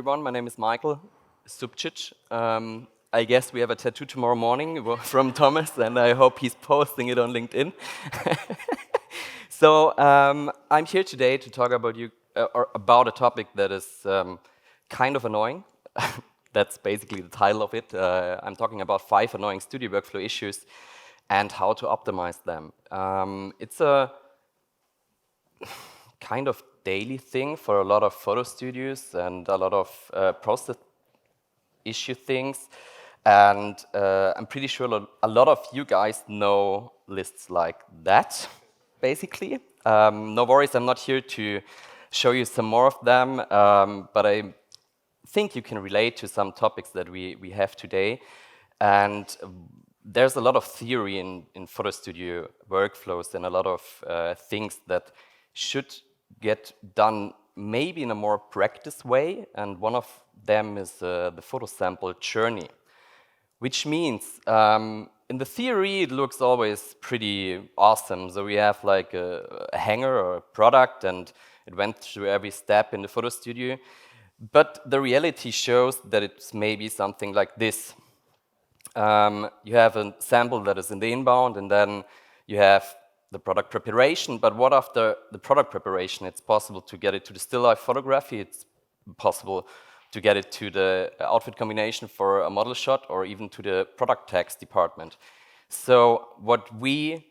everyone. My name is Michael Zubcic. I guess we have a tattoo tomorrow morning from Thomas, and I hope he's posting it on LinkedIn. So I'm here today to talk about or about a topic that is kind of annoying. That's basically the title of it. I'm talking about 5 annoying studio workflow issues and how to optimize them. It's a kind of daily thing for a lot of photo studios and a lot of process issue things. And I'm pretty sure a lot of you guys know lists like that, basically. No worries, I'm not here to show you some more of them, but I think you can relate to some topics that we have today. And there's a lot of theory in photo studio workflows and a lot of things that should get done maybe in a more practice way, and one of them is the photo sample journey, which means in the theory it looks always pretty awesome. So we have like a hanger or a product and it went through every step in the photo studio, but the reality shows that it's maybe something like this. You have a sample that is in the inbound, and then you have the product preparation. But what after the product preparation? It's possible to get it to the still life photography. It's possible to get it to the outfit combination for a model shot, or even to the product text department. So what we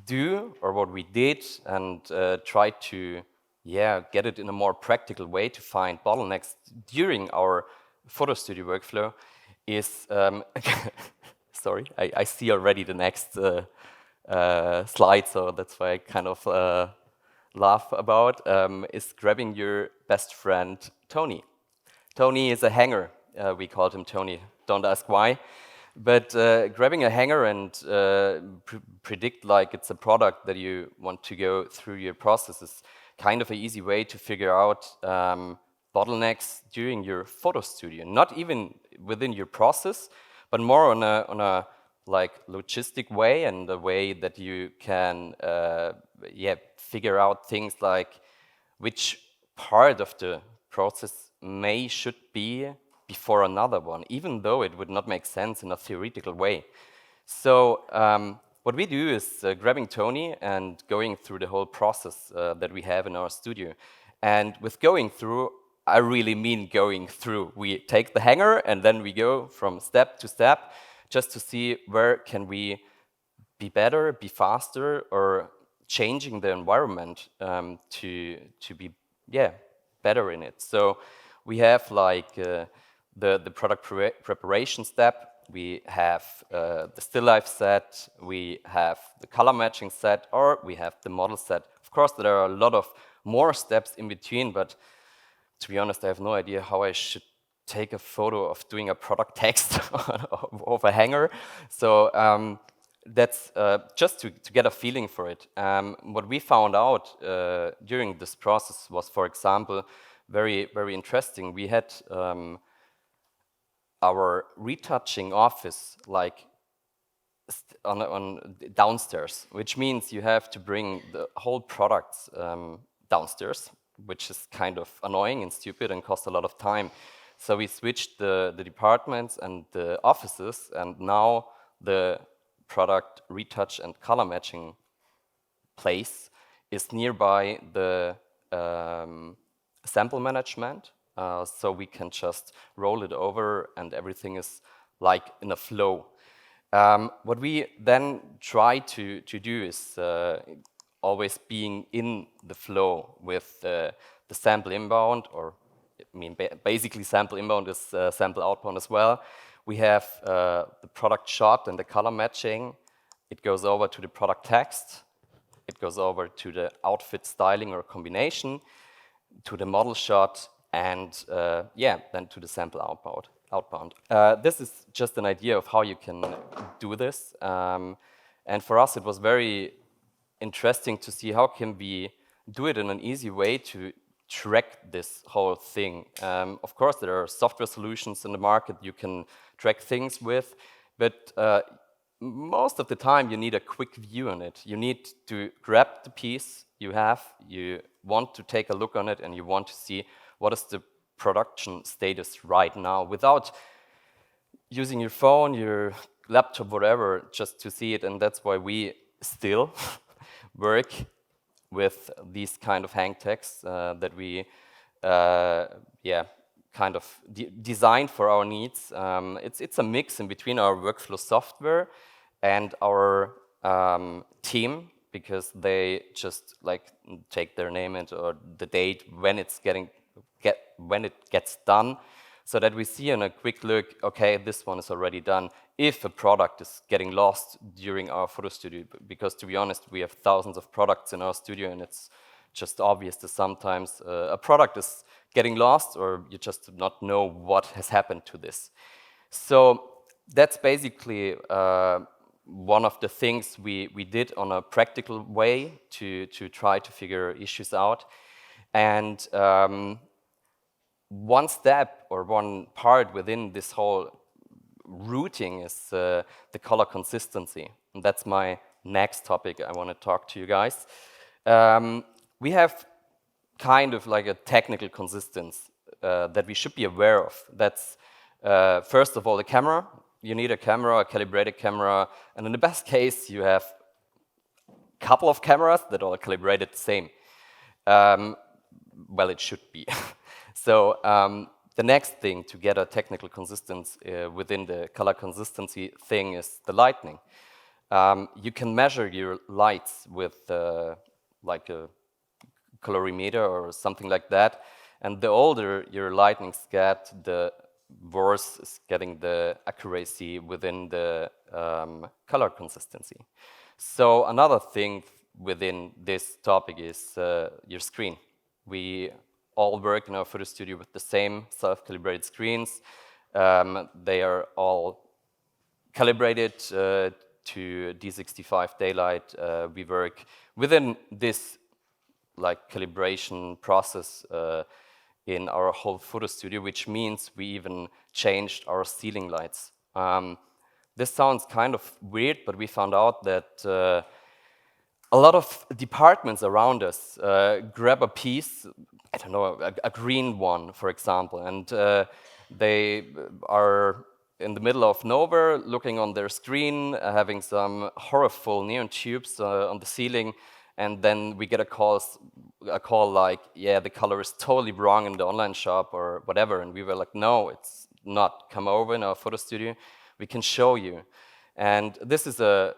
do, or what we did, and try to get it in a more practical way to find bottlenecks during our photo studio workflow is, sorry, I see already the next slide, so that's why I kind of laugh about, is grabbing your best friend, Tony. Tony is a hanger. We called him Tony. Don't ask why. But grabbing a hanger and predict like it's a product that you want to go through your process is kind of an easy way to figure out bottlenecks during your photo studio. Not even within your process, but more on a like logistic way, and a way that you can figure out things like which part of the process should be before another one, even though it would not make sense in a theoretical way. So what we do is grabbing Tony and going through the whole process that we have in our studio. And with going through, I really mean going through. We take the hanger and then we go from step to step, just to see where can we be better, be faster, or changing the environment to be better in it. So we have like the product preparation step, we have the still life set, we have the color matching set, or we have the model set. Of course, there are a lot of more steps in between, but to be honest, I have no idea how I should take a photo of doing a product text of a hanger. So that's just to get a feeling for it. What we found out during this process was, for example, very, very interesting. We had our retouching office like on downstairs, which means you have to bring the whole products downstairs, which is kind of annoying and stupid and costs a lot of time. So we switched the departments and the offices, and now the product retouch and color matching place is nearby the sample management, so we can just roll it over and everything is like in a flow. What we then try to do is always being in the flow with the sample inbound, or I mean, basically sample inbound is sample outbound as well. We have the product shot and the color matching. It goes over to the product text. It goes over to the outfit styling or combination, to the model shot, and then to the sample outbound. This is just an idea of how you can do this. And for us, it was very interesting to see how can we do it in an easy way to track this whole thing. Of course, there are software solutions in the market you can track things with, but most of the time you need a quick view on it. You need to grab the piece you have, you want to take a look on it, and you want to see what is the production status right now without using your phone, your laptop, whatever, just to see it. And that's why we still work with these kind of hang tags that we, kind of designed for our needs. It's a mix in between our workflow software and our team, because they just like take their name and or the date when it's when it gets done, so that we see in a quick look, okay, this one is already done. If a product is getting lost during our photo studio, because to be honest, we have thousands of products in our studio, and it's just obvious that sometimes a product is getting lost, or you just do not know what has happened to this. So that's basically one of the things we did on a practical way to try to figure issues out. And one step or one part within this whole routing is the color consistency. And that's my next topic I want to talk to you guys. We have kind of like a technical consistency that we should be aware of. That's first of all the camera. You need a camera, a calibrated camera, and in the best case you have a couple of cameras that are calibrated the same. Well, it should be. So the next thing to get a technical consistency within the color consistency thing is the lighting. You can measure your lights with like a colorimeter or something like that, and the older your lightnings get, the worse is getting the accuracy within the color consistency. So another thing within this topic is your screen. We all work in our photo studio with the same self-calibrated screens. They are all calibrated to D65 daylight. We work within this like calibration process in our whole photo studio, which means we even changed our ceiling lights. This sounds kind of weird, but we found out that a lot of departments around us grab a piece, I don't know, a green one, for example, and they are in the middle of nowhere, looking on their screen, having some horrible neon tubes on the ceiling, and then we get a call like, yeah, the color is totally wrong in the online shop or whatever, and we were like, no, it's not. Come over in our photo studio, we can show you. And this is a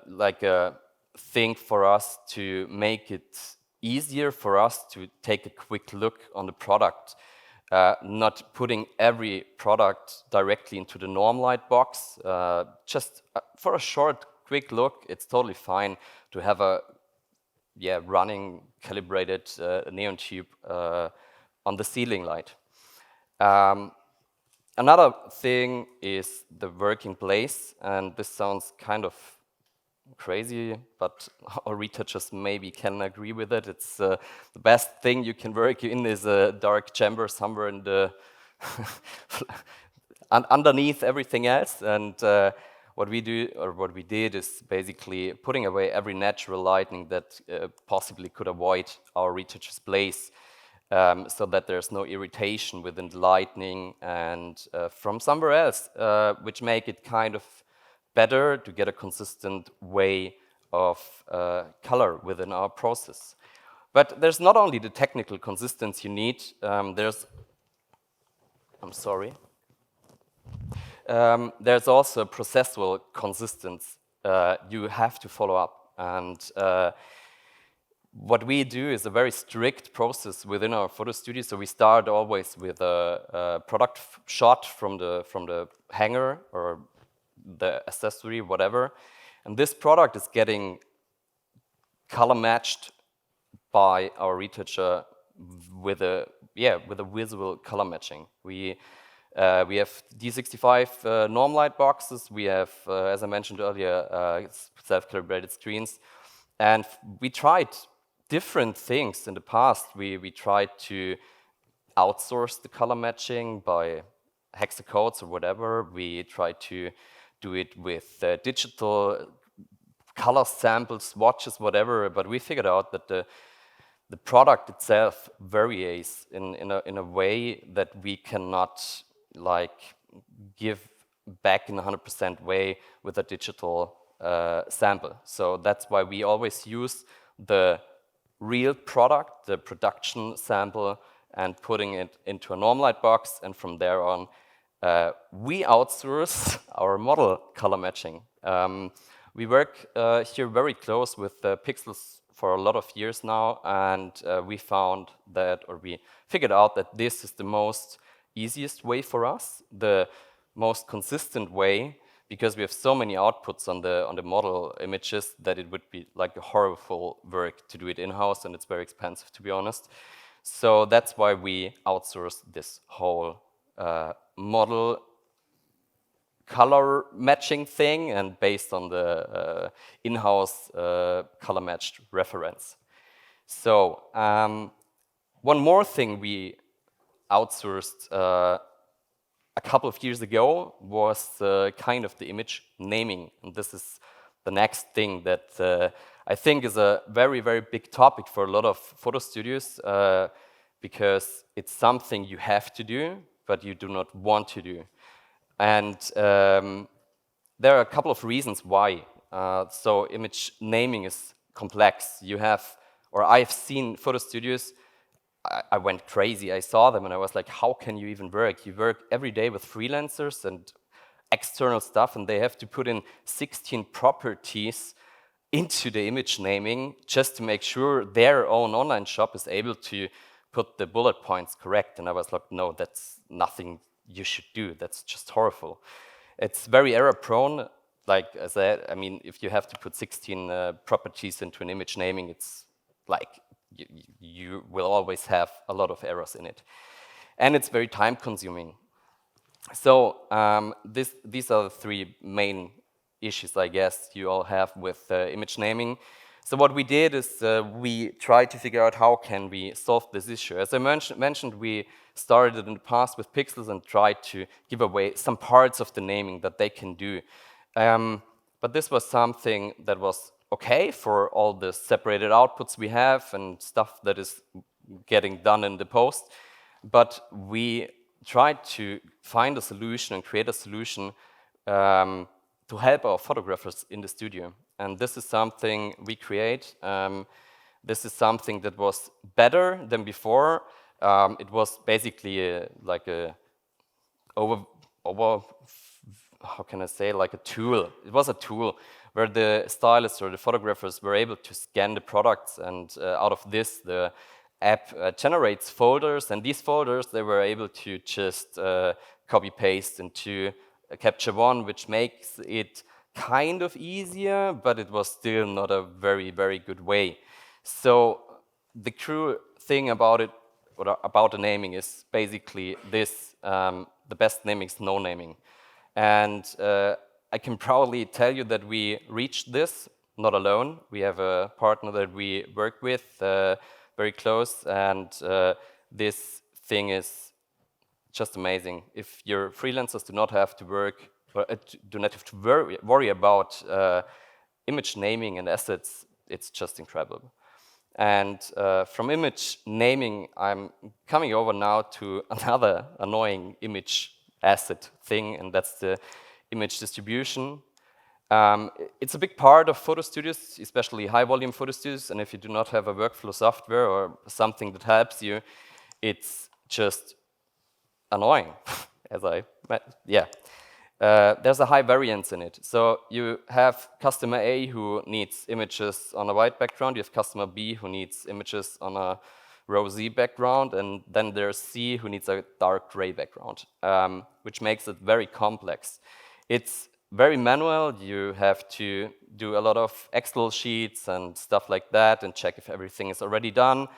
thing for us to make it easier for us to take a quick look on the product, not putting every product directly into the norm light box. Just for a short, quick look, it's totally fine to have a running calibrated neon tube on the ceiling light. Another thing is the working place, and this sounds kind of crazy, but our retouchers maybe can agree with it. It's the best thing you can work in is a dark chamber somewhere in the underneath everything else. And what we do, or what we did, is basically putting away every natural lighting that possibly could avoid our retoucher's place, so that there's no irritation within the lighting and from somewhere else, which make it kind of better to get a consistent way of color within our process. But there's not only the technical consistency you need, there's also processual consistency you have to follow up. And what we do is a very strict process within our photo studio. So we start always with a product shot from the hanger or the accessory, whatever, and this product is getting color matched by our retoucher with a visual color matching. We have D65 norm light boxes. We have, as I mentioned earlier, self-calibrated screens, and we tried different things in the past. We tried to outsource the color matching by hexacodes or whatever. We tried to do it with digital color samples, swatches, whatever, but we figured out that the product itself varies in a way that we cannot like give back in a 100% way with a digital sample. So that's why we always use the real product, the production sample, and putting it into a normalized box, and from there on, we outsource our model color matching. We work here very close with Pixelz for a lot of years now, and we found that, or we figured out that this is the most easiest way for us, the most consistent way, because we have so many outputs on the model images that it would be like a horrible work to do it in-house, and it's very expensive, to be honest. So that's why we outsource this whole model color matching thing, and based on the in-house color matched reference. So one more thing we outsourced a couple of years ago was kind of the image naming. And this is the next thing that I think is a very, very big topic for a lot of photo studios, because it's something you have to do, but you do not want to do. And there are a couple of reasons why. So image naming is complex. You have, or I've seen photo studios, I went crazy. I saw them and I was like, how can you even work? You work every day with freelancers and external stuff, and they have to put in 16 properties into the image naming just to make sure their own online shop is able to put the bullet points correct. And I was like, no, that's nothing you should do. That's just horrible. It's very error prone. Like I said, I mean, if you have to put 16 properties into an image naming, it's like you will always have a lot of errors in it. And it's very time consuming. So these are the three main issues, I guess, you all have with image naming. So what we did is we tried to figure out how can we solve this issue. As I mentioned, we started in the past with Pixelz and tried to give away some parts of the naming that they can do. But this was something that was okay for all the separated outputs we have and stuff that is getting done in the post. But we tried to find a solution and create a solution to help our photographers in the studio. And this is something we create. This is something that was better than before. It was basically like a how can I say, like a tool. It was a tool where the stylists or the photographers were able to scan the products, and out of this, the app generates folders, and these folders, they were able to just copy-paste into Capture One, which makes it kind of easier, but it was still not a very, very good way. So the true thing about it, or about the naming, is basically this: the best naming is no naming. And I can proudly tell you that we reached this not alone. We have a partner that we work with very close, and this thing is just amazing. If your freelancers do not have to work, or do not have to worry about image naming and assets, it's just incredible. And from image naming, I'm coming over now to another annoying image asset thing, and that's the image distribution. It's a big part of photo studios, especially high-volume photo studios, and if you do not have a workflow software or something that helps you, it's just annoying, there's a high variance in it. So you have customer A who needs images on a white background, you have customer B who needs images on a rosy background, and then there's C who needs a dark gray background, which makes it very complex. It's very manual. You have to do a lot of Excel sheets and stuff like that and check if everything is already done.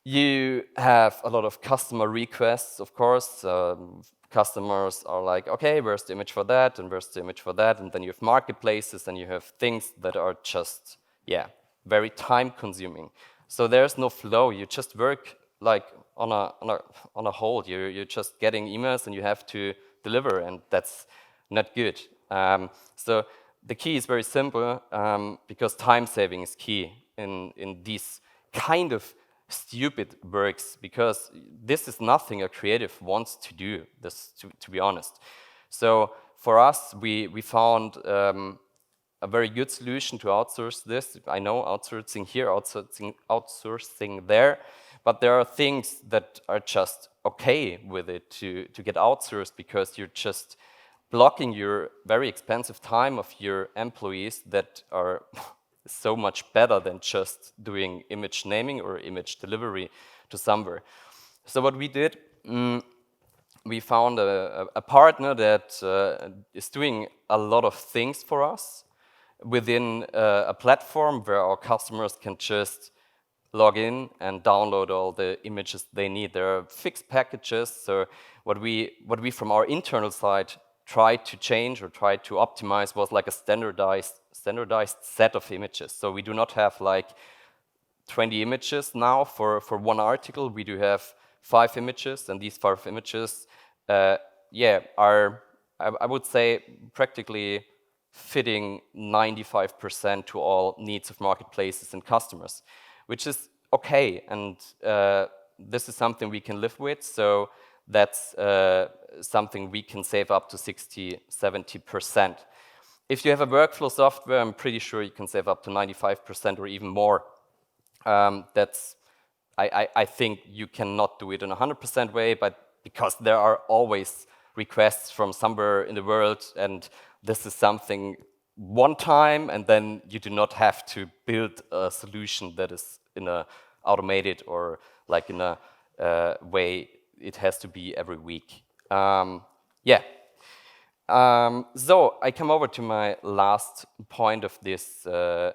You have a lot of customer requests, of course. Customers are like, okay, where's the image for that, and where's the image for that? And then you have marketplaces, and you have things that are just, very time-consuming. So there's no flow. You just work like on a hold. You're just getting emails, and you have to deliver, and that's not good. So the key is very simple, because time saving is key in these kind of stupid works, because this is nothing a creative wants to do, this, to be honest. So for us, we found a very good solution to outsource this. I know outsourcing here, outsourcing there, but there are things that are just okay with it to get outsourced, because you're just blocking your very expensive time of your employees that are so much better than just doing image naming or image delivery to somewhere. So what we did, we found a partner that is doing a lot of things for us within a platform where our customers can just log in and download all the images they need. There are fixed packages. So what we from our internal side tried to change or tried to optimize was like a standardized set of images. So we do not have like 20 images now for one article. We do have 5 images, and these 5 images, are, I would say, practically fitting 95% to all needs of marketplaces and customers, which is okay. And this is something we can live with. So that's something we can save up to 60–70%. If you have a workflow software, I'm pretty sure you can save up to 95% or even more. I think you cannot do it in a 100% way, but because there are always requests from somewhere in the world, and this is something one time, and then you do not have to build a solution that is in a automated or like in a way it has to be every week. So I come over to my last point of this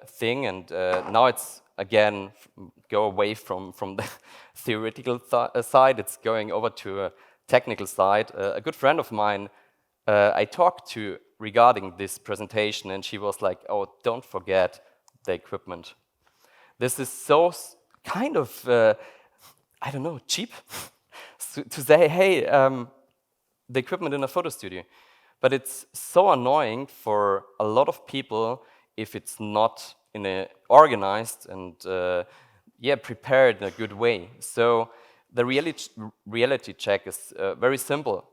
thing, and now it's again go away from the theoretical side. It's going over to a technical side. A good friend of mine I talked to regarding this presentation, and she was like, "Oh, don't forget the equipment. This is so kind of I don't know, cheap to say, hey, the equipment in a photo studio." But it's so annoying for a lot of people if it's not in a organized and prepared in a good way. So the reality check is very simple.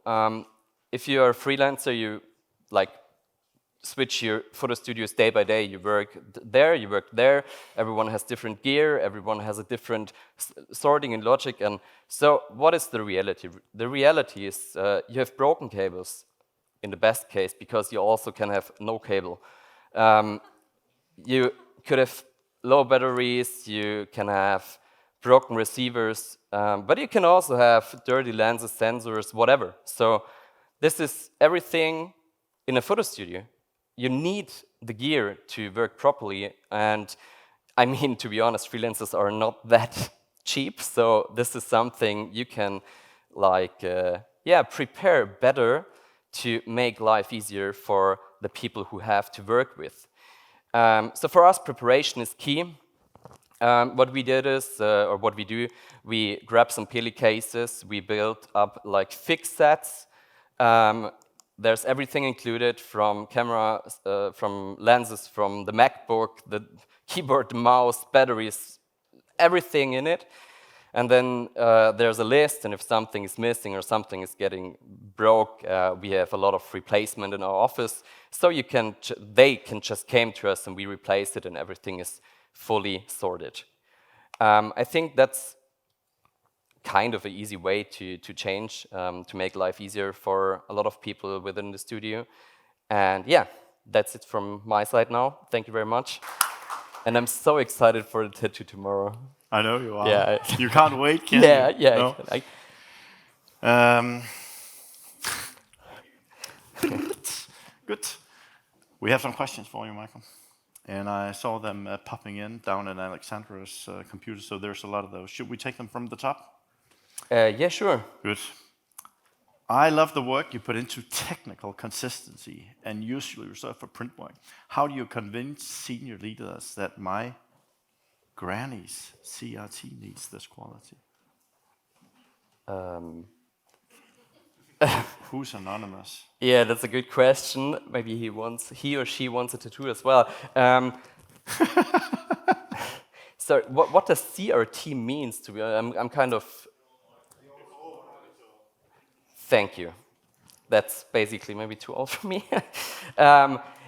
If you're a freelancer, you like switch your photo studios day by day. You work there, you work there. Everyone has different gear. Everyone has a different sorting and logic. And so what is the reality? The reality is you have broken cables in the best case, because you also can have no cable. You could have low batteries. You can have broken receivers. But you can also have dirty lenses, sensors, whatever. So this is everything in a photo studio. You need the gear to work properly, and I mean, to be honest, freelancers are not that cheap, so this is something you can like prepare better to make life easier for the people who have to work with. So for us, preparation is key. What we did is, or what we do, we grab some pili cases, we build up like fixed sets. There's everything included, from cameras, from lenses, from the MacBook, the keyboard, the mouse, batteries, everything in it. And then there's a list, and if something is missing or something is getting broke, we have a lot of replacement in our office. So they can just come to us and we replace it, and everything is fully sorted. I think that's kind of an easy way to change, to make life easier for a lot of people within the studio. And yeah, that's it from my side now. Thank you very much. And I'm so excited for the tattoo tomorrow. I know you are. Yeah. You can't wait, can yeah, you? Yeah. No? Good. We have some questions for you, Michael. And I saw them popping in down in Alexandra's computer, so there's a lot of those. Should we take them from the top? Yeah, sure. Good. I love the work you put into technical consistency and usually reserved for print work. How do you convince senior leaders that my granny's CRT needs this quality? Who's anonymous? Yeah, that's a good question. Maybe he or she wants a tattoo as well. sorry, what does CRT means to be? I'm kind of. Thank you. That's basically maybe too old for me.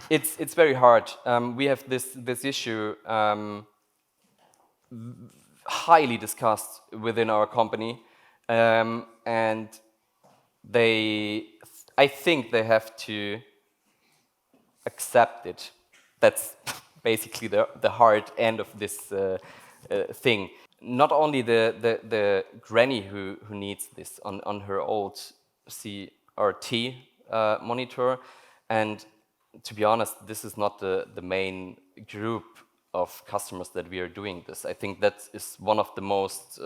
It's very hard. We have this issue highly discussed within our company, and I think they have to accept it. That's basically the hard end of this thing. Not only the granny who needs this on her old CRT monitor, and to be honest, this is not the main group of customers that we are doing this. I think that is one of the most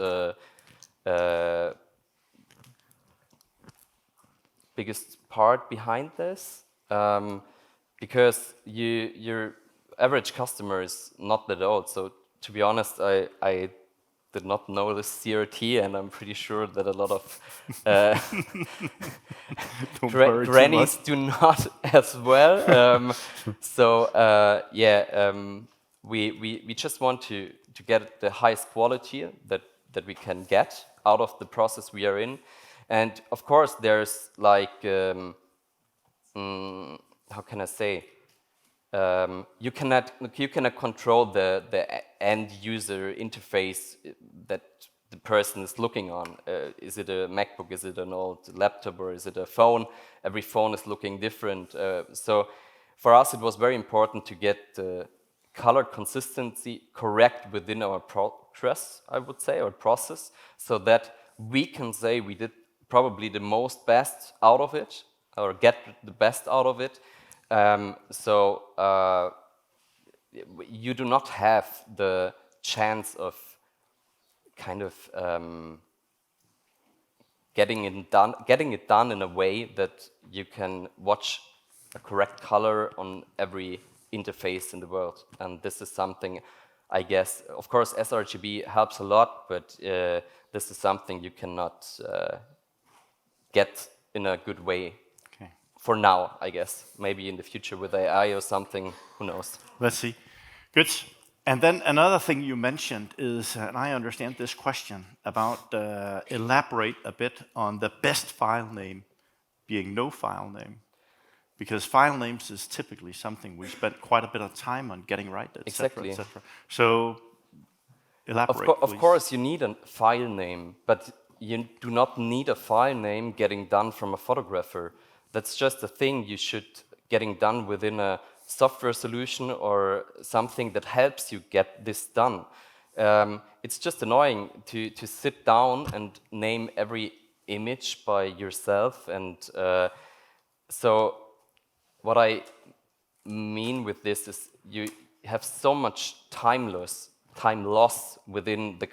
biggest part behind this, because your average customer is not that old. So to be honest, I did not know this CRT, and I'm pretty sure that a lot of grannies do not as well. We just want to get the highest quality that we can get out of the process we are in. And of course, there's like, how can I say? You cannot control the end user interface that the person is looking on. Is it a MacBook? Is it an old laptop? Or is it a phone? Every phone is looking different. So for us, it was very important to get the color consistency correct within our progress, I would say, or process, so that we can say we did probably the most best out of it, or get the best out of it. You do not have the chance of kind of getting it done in a way that you can watch a correct color on every interface in the world. And this is something, I guess, of course, sRGB helps a lot, but this is something you cannot get in a good way. For now, I guess. Maybe in the future with AI or something, who knows? Let's see. Good. And then another thing you mentioned is, and I understand this question, about elaborate a bit on the best file name being no file name. Because file names is typically something we spend quite a bit of time on getting right, et cetera, et cetera. So elaborate, of course, you need a file name, but you do not need a file name getting done from a photographer. That's just a thing you should getting done within a software solution or something that helps you get this done. It's just annoying to sit down and name every image by yourself. And so what I mean with this is you have so much time loss within the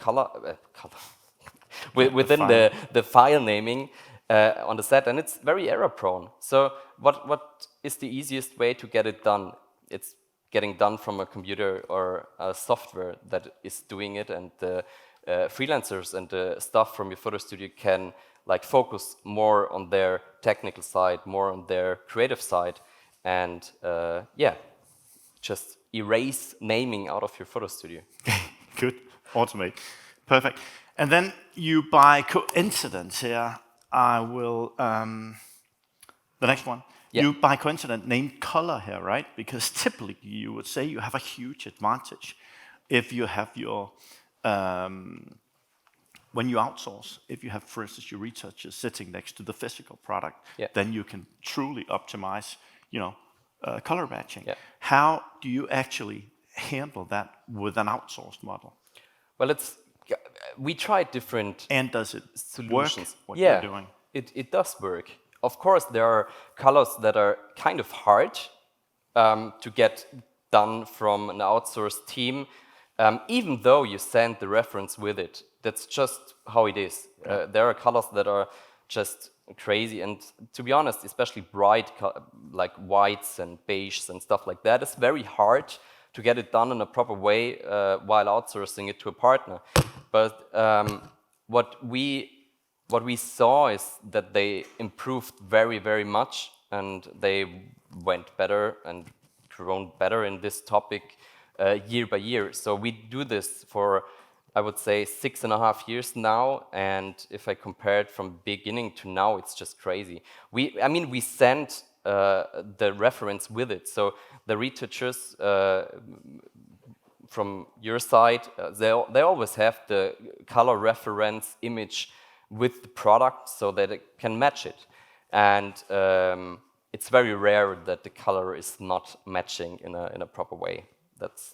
within the file naming. On the set, and it's very error prone. So what is the easiest way to get it done? It's getting done from a computer or a software that is doing it, and the freelancers and the staff from your Photostudio can like focus more on their technical side, more on their creative side, and just erase naming out of your Photostudio. Good, automate, perfect. And then you, by coincidence here, I will, the next one. Yeah. You, by coincidence, named color here, right? Because typically you would say you have a huge advantage if you have your, when you outsource, if you have, for instance, your retouchers sitting next to the physical product, then you can truly optimize, color matching. Yeah. How do you actually handle that with an outsourced model? Well, we tried different and does it solutions. Work, what you're doing? It does work. Of course, there are colors that are kind of hard to get done from an outsourced team, even though you send the reference with it. That's just how it is. There are colors that are just crazy, and to be honest, especially bright, like whites and beiges and stuff like that, it's very hard to get it done in a proper way while outsourcing it to a partner. But what we saw is that they improved very, very much, and they went better and grown better in this topic year by year. So we do this for, I would say, 6.5 years now, and if I compare it from beginning to now, it's just crazy. I mean, we send the reference with it, so the retouchers from your side, they always have the color reference image with the product so that it can match it. And it's very rare that the color is not matching in a proper way. That's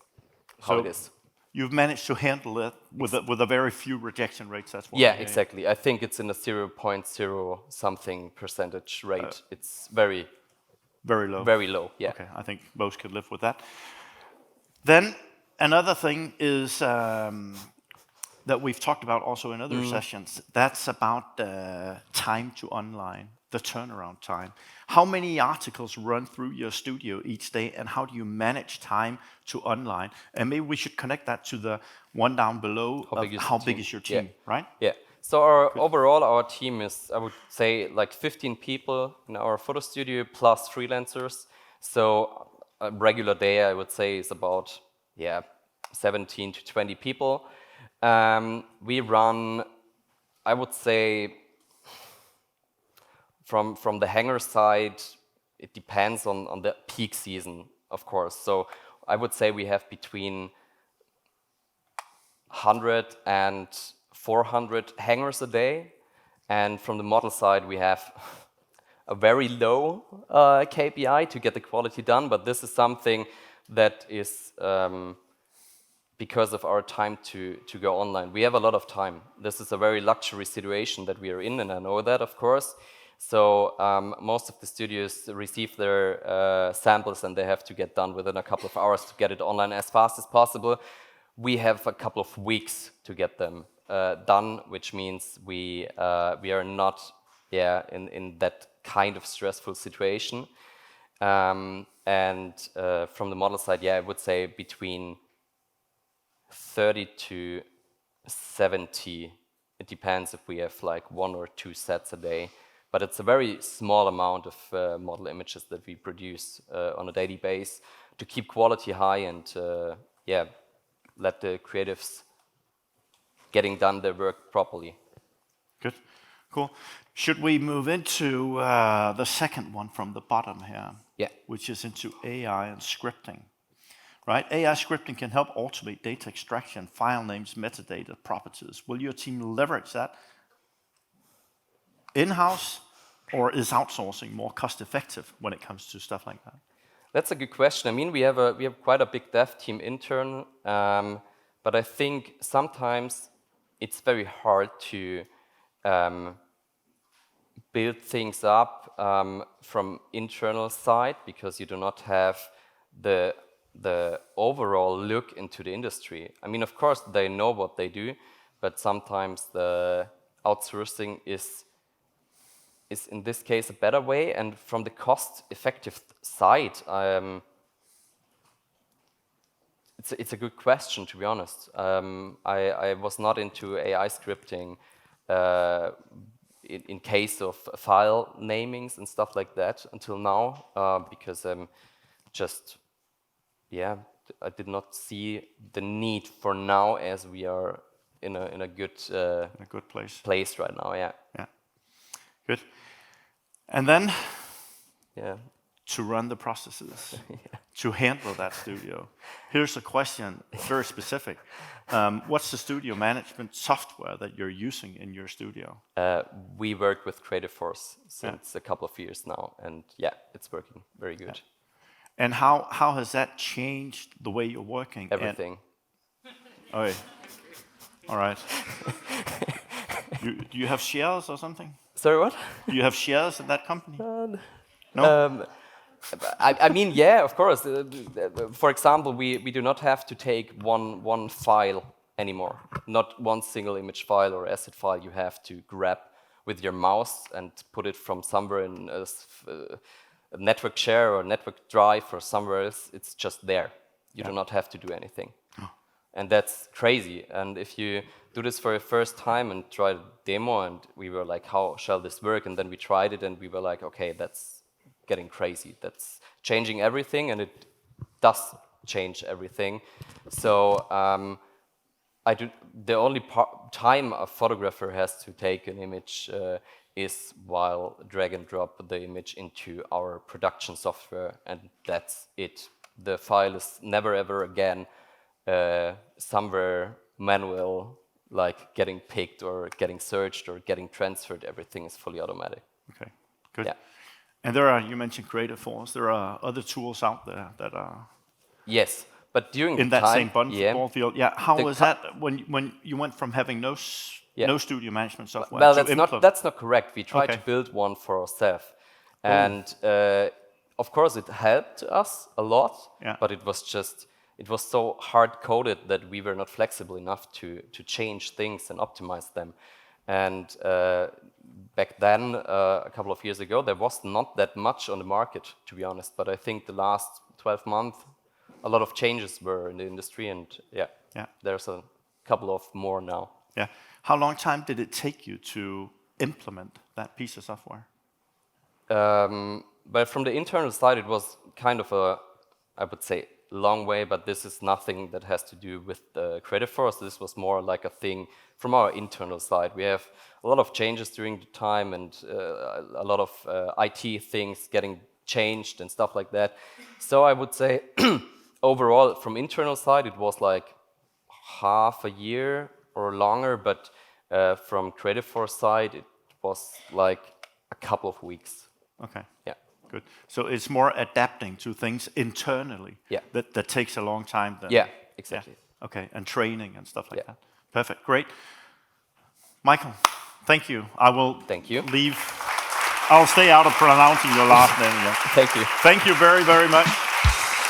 how it is. You've managed to handle it with a very few rejection rates. That's what. Yeah, exactly. I think it's in a 0.0 something percentage rate. It's very low. Very low. Yeah. Okay, I think most could live with that. Then another thing is that we've talked about also in other sessions. That's about time to online, the turnaround time. How many articles run through your studio each day, and how do you manage time to online? And maybe we should connect that to the one down below. How big is your team, right? Yeah. So overall, our team is, I would say, like 15 people in our photo studio plus freelancers. So a regular day, I would say, is about 17 to 20 people. We run, I would say, from the hanger side, it depends on the peak season, of course. So I would say we have between 100 and 400 hangers a day. And from the model side, we have a very low KPI to get the quality done. But this is something that is because of our time to go online. We have a lot of time. This is a very luxury situation that we are in, and I know that, of course. So most of the studios receive their samples and they have to get done within a couple of hours to get it online as fast as possible. We have a couple of weeks to get them done, which means we are not in that kind of stressful situation. And from the model side, I would say between 30 to 70. It depends if we have like 1 or 2 sets a day. But it's a very small amount of model images that we produce on a daily basis to keep quality high and let the creatives getting done their work properly. Good, cool. Should we move into the second one from the bottom here? Yeah. Which is into AI and scripting, right? AI scripting can help automate data extraction, file names, metadata, properties. Will your team leverage that in-house, or is outsourcing more cost-effective when it comes to stuff like that? That's a good question. I mean, we have quite a big dev team intern, but I think sometimes it's very hard to build things up from internal side because you do not have the overall look into the industry. I mean, of course, they know what they do, but sometimes the outsourcing is in this case a better way. And from the cost-effective side, it's a good question, to be honest. I was not into AI scripting in case of file namings and stuff like that until now, because just, I did not see the need for now as we are in a good place right now. Yeah. Good. And then, to run the processes, to handle that studio. Here's a question, very specific. What's the studio management software that you're using in your studio? We work with Creative Force since a couple of years now, and it's working very good. And how has that changed the way you're working? Everything. All right. Do you have shares or something? Sorry, what? Do you have shares in that company? No? I mean, of course. For example, we do not have to take one file anymore. Not one single image file or asset file you have to grab with your mouse and put it from somewhere in a network share or network drive or somewhere else. It's just there. You do not have to do anything. And that's crazy. And if you do this for the first time and try a demo, and we were like, how shall this work? And then we tried it and we were like, okay, that's getting crazy. That's changing everything, and it does change everything. So the only time a photographer has to take an image is while drag and drop the image into our production software, and that's it. The file is never ever again somewhere manual, like getting picked or getting searched or getting transferred. Everything is fully automatic. Okay, good. Yeah. And there are, you mentioned Creative Force, there are other tools out there that are Yes, but during in the that time, same ball field. Yeah, how was that when you went from having no studio management software Well, to that's not correct. We tried Okay. to build one for ourselves, and of course it helped us a lot. Yeah. But it was so hard coded that we were not flexible enough to change things and optimize them. And back then, a couple of years ago, there was not that much on the market, to be honest. But I think the last 12 months, a lot of changes were in the industry, and there's a couple of more now. Yeah. How long time did it take you to implement that piece of software? But from the internal side, it was kind of I would say, long way, but this is nothing that has to do with the Creative Force. This was more like a thing from our internal side. We have a lot of changes during the time, and a lot of IT things getting changed and stuff like that. So I would say overall, from internal side, it was like half a year or longer, but from Creative Force side, it was like a couple of weeks. Okay. Yeah. Good. So it's more adapting to things internally. Yeah. That takes a long time. Yeah, exactly. Yeah. Okay, and training and stuff like Yeah. that. Perfect. Great. Michael, thank you. I will Thank you. leave. I'll stay out of pronouncing your last name. Yeah. Thank you. Thank you very, very much.